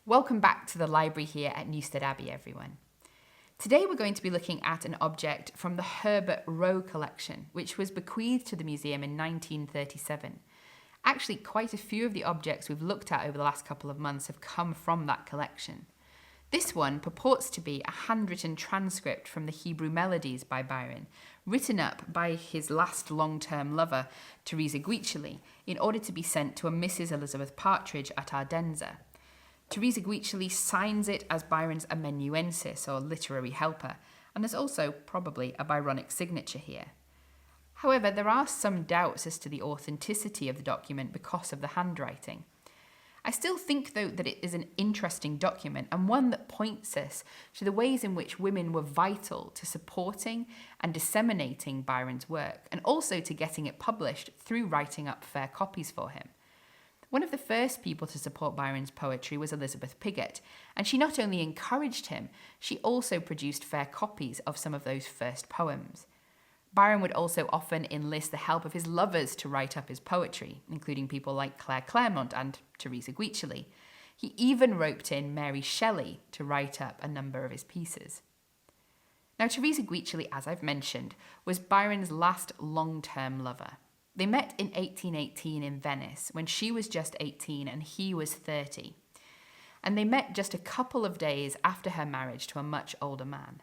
Welcome back to the library here at Newstead Abbey, everyone. Today we're going to be looking at an object from the Herbert Rowe collection, which was bequeathed to the museum in 1937. Actually, quite a few of the objects we've looked at over the last couple of months have come from that collection. This one purports to be a handwritten transcript from the Hebrew Melodies by Byron, written up by his last long-term lover, Teresa Guiccioli, in order to be sent to a Mrs. Elizabeth Partridge at Ardenza. Teresa Guiccioli signs it as Byron's amanuensis, or literary helper, and there's also probably a Byronic signature here. However, there are some doubts as to the authenticity of the document because of the handwriting. I still think, though, that it is an interesting document and one that points us to the ways in which women were vital to supporting and disseminating Byron's work, and also to getting it published through writing up fair copies for him. One of the first people to support Byron's poetry was Elizabeth Pigott, and she not only encouraged him, she also produced fair copies of some of those first poems. Byron would also often enlist the help of his lovers to write up his poetry, including people like Claire Clairmont and Teresa Guiccioli. He even roped in Mary Shelley to write up a number of his pieces. Now, Teresa Guiccioli, as I've mentioned, was Byron's last long-term lover. They met in 1818 in Venice, when she was just 18 and he was 30. And they met just a couple of days after her marriage to a much older man.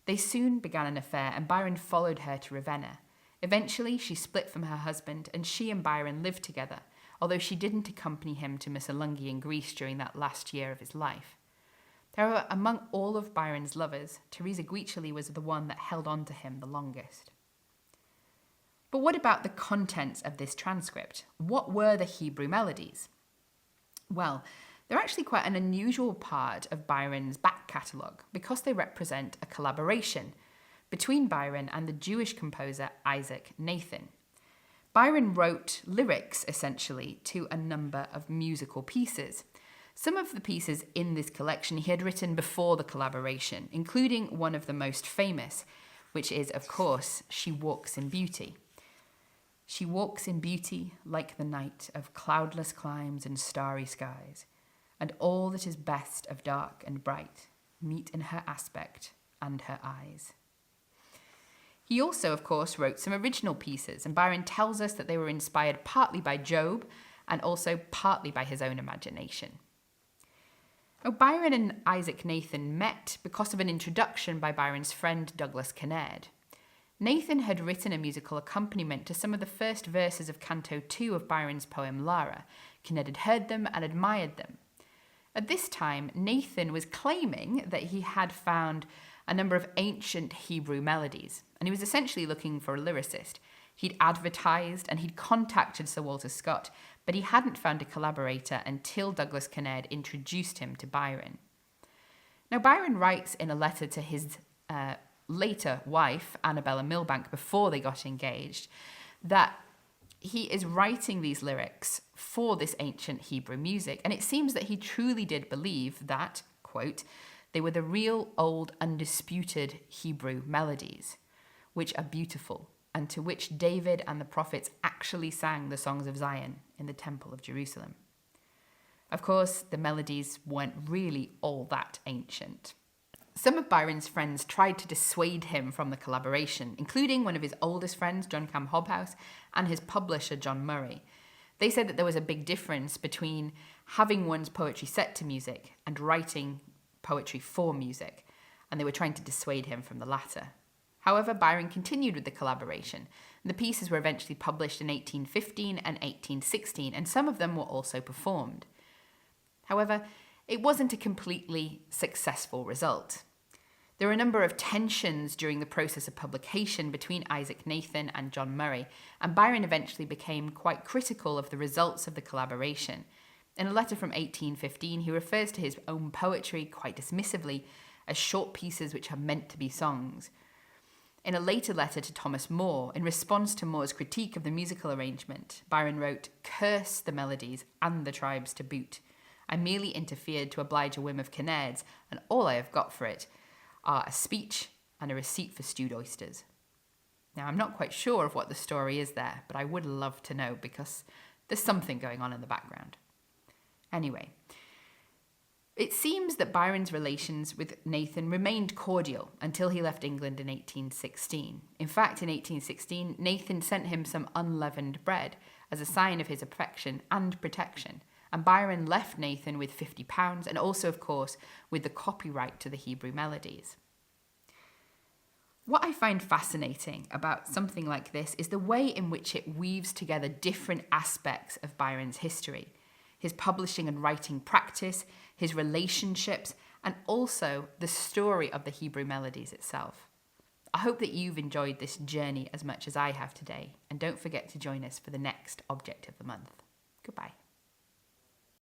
They soon began an affair, and Byron followed her to Ravenna. Eventually, she split from her husband, and she and Byron lived together, although she didn't accompany him to Missolonghi in Greece during that last year of his life. However, among all of Byron's lovers, Teresa Guiccioli was the one that held on to him the longest. But what about the contents of this transcript? What were the Hebrew Melodies? Well, they're actually quite an unusual part of Byron's back catalogue because they represent a collaboration between Byron and the Jewish composer Isaac Nathan. Byron wrote lyrics, essentially, to a number of musical pieces. Some of the pieces in this collection he had written before the collaboration, including one of the most famous, which is, of course, She Walks in Beauty. She walks in beauty like the night of cloudless climes and starry skies, and all that is best of dark and bright meet in her aspect and her eyes. He also, of course, wrote some original pieces, and Byron tells us that they were inspired partly by Job and also partly by his own imagination. Now, Byron and Isaac Nathan met because of an introduction by Byron's friend Douglas Kinnaird. Nathan had written a musical accompaniment to some of the first verses of Canto 2 of Byron's poem Lara. Kinnaird had heard them and admired them. At this time, Nathan was claiming that he had found a number of ancient Hebrew melodies, and he was essentially looking for a lyricist. He'd advertised and he'd contacted Sir Walter Scott, but he hadn't found a collaborator until Douglas Kinnaird introduced him to Byron. Now, Byron writes in a letter to his later wife, Annabella Milbank, before they got engaged, that he is writing these lyrics for this ancient Hebrew music, and it seems that he truly did believe that, quote, they were the real old undisputed Hebrew melodies, which are beautiful, and to which David and the prophets actually sang the songs of Zion in the Temple of Jerusalem. Of course, the melodies weren't really all that ancient. Some of Byron's friends tried to dissuade him from the collaboration, including one of his oldest friends, John Cam Hobhouse, and his publisher, John Murray. They said that there was a big difference between having one's poetry set to music and writing poetry for music, and they were trying to dissuade him from the latter. However, Byron continued with the collaboration. The pieces were eventually published in 1815 and 1816, and some of them were also performed. However, it wasn't a completely successful result. There were a number of tensions during the process of publication between Isaac Nathan and John Murray, and Byron eventually became quite critical of the results of the collaboration. In a letter from 1815, he refers to his own poetry quite dismissively as short pieces which are meant to be songs. In a later letter to Thomas Moore, in response to Moore's critique of the musical arrangement, Byron wrote, "Curse the melodies and the tribes to boot. I merely interfered to oblige a whim of Kinnaird's, and all I have got for it are a speech and a receipt for stewed oysters." Now, I'm not quite sure of what the story is there, but I would love to know because there's something going on in the background. Anyway, It seems that Byron's relations with Nathan remained cordial until he left England in 1816. In fact, in 1816, Nathan sent him some unleavened bread as a sign of his affection and protection, and Byron left Nathan with £50 and also, of course, with the copyright to the Hebrew Melodies. What I find fascinating about something like this is the way in which it weaves together different aspects of Byron's history: his publishing and writing practice, his relationships, and also the story of the Hebrew Melodies itself. I hope that you've enjoyed this journey as much as I have today, and don't forget to join us for the next Object of the Month. Goodbye.